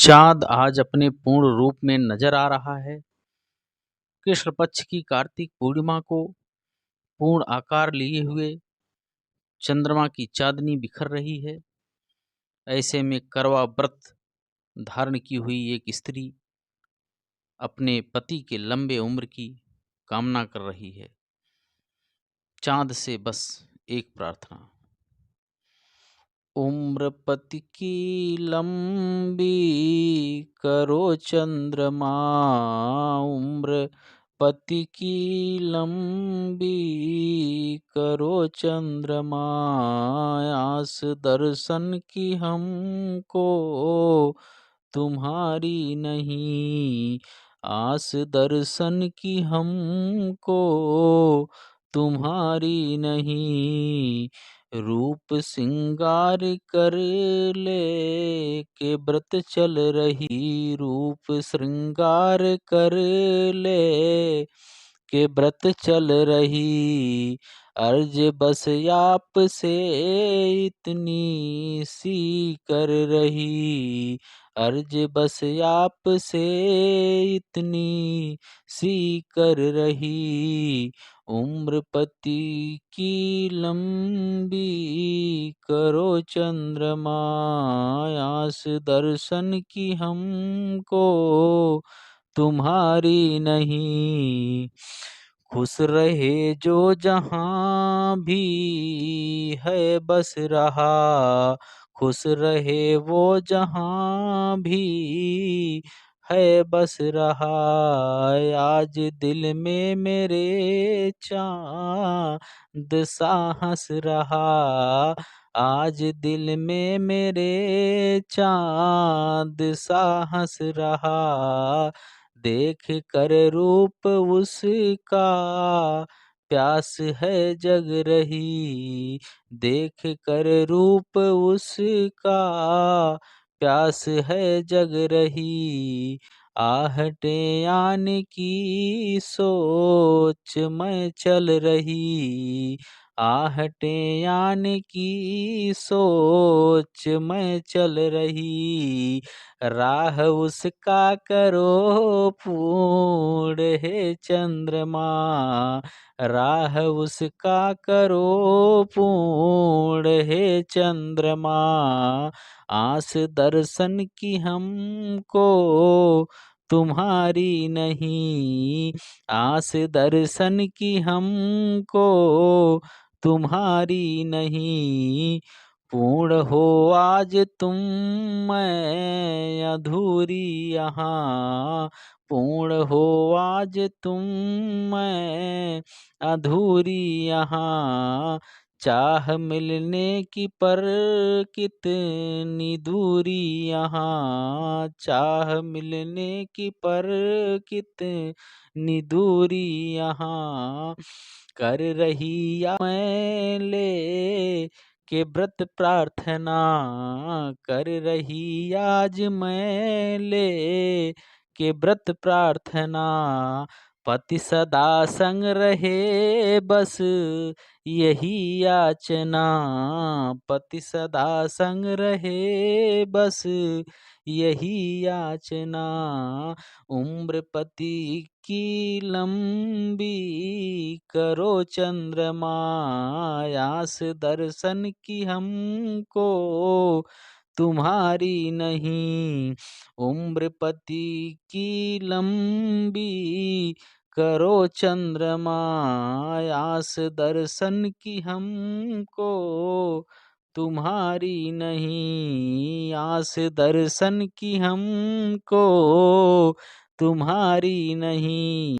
चाँद आज अपने पूर्ण रूप में नजर आ रहा है। कृष्ण पक्ष की कार्तिक पूर्णिमा को पूर्ण आकार लिए हुए चंद्रमा की चांदनी बिखर रही है। ऐसे में करवा व्रत धारण की हुई एक स्त्री अपने पति के लंबे उम्र की कामना कर रही है। चाँद से बस एक प्रार्थना, उम्र पति की लंबी करो चंद्रमा, उम्र पति की लंबी करो चंद्रमा, आस दर्शन की हमको तुम्हारी नहीं, आस दर्शन की हमको तुम्हारी नहीं, रूप सिंगार कर ले के व्रत चल रही, रूप श्रृंगार कर ले के व्रत चल रही, अर्ज बस आप से इतनी सी कर रही, अर्ज बस आप से इतनी सी कर रही, उम्र पति की लंबी करो चंद्रमा, आस दर्शन की हमको तुम्हारी नहीं, खुश रहे जो जहां भी है बस रहा, खुश रहे वो जहां भी है बस रहा, आज दिल में मेरे चांद सा हंस रहा, आज दिल में मेरे चांद सा हंस रहा, देख कर रूप उसका प्यास है जग रही, देख कर रूप उसका प्यास है जग रही, आहटें आने की सोच में चल रही, आहटें आने की सोच में चल रही, राह उसका करो पूर्ण हे चंद्रमा, राह उसका करो पूर्ण हे चंद्रमा, आस दर्शन की हमको तुम्हारी नहीं, आस दर्शन की हमको तुम्हारी नहीं, पूर्ण हो आज तुम मैं अधूरी यहाँ, पूर्ण हो आज तुम मैं अधूरी यहाँ, चाह मिलने की पर कितनी दूरी यहाँ, चाह मिलने की पर कितनी दूरी यहाँ, कर रही या मैं ले के व्रत प्रार्थना, कर रही आज मैं ले के व्रत प्रार्थना, पति सदा संग रहे बस यही याचना, पति सदा संग रहे बस यही याचना, उम्र पति की लंबी करो चंद्रमा, आस दर्शन की हमको तुम्हारी नहीं, उम्र पति की लंबी करो चंद्रमा, आस दर्शन की हमको तुम्हारी नहीं, आस दर्शन की हमको तुम्हारी नहीं।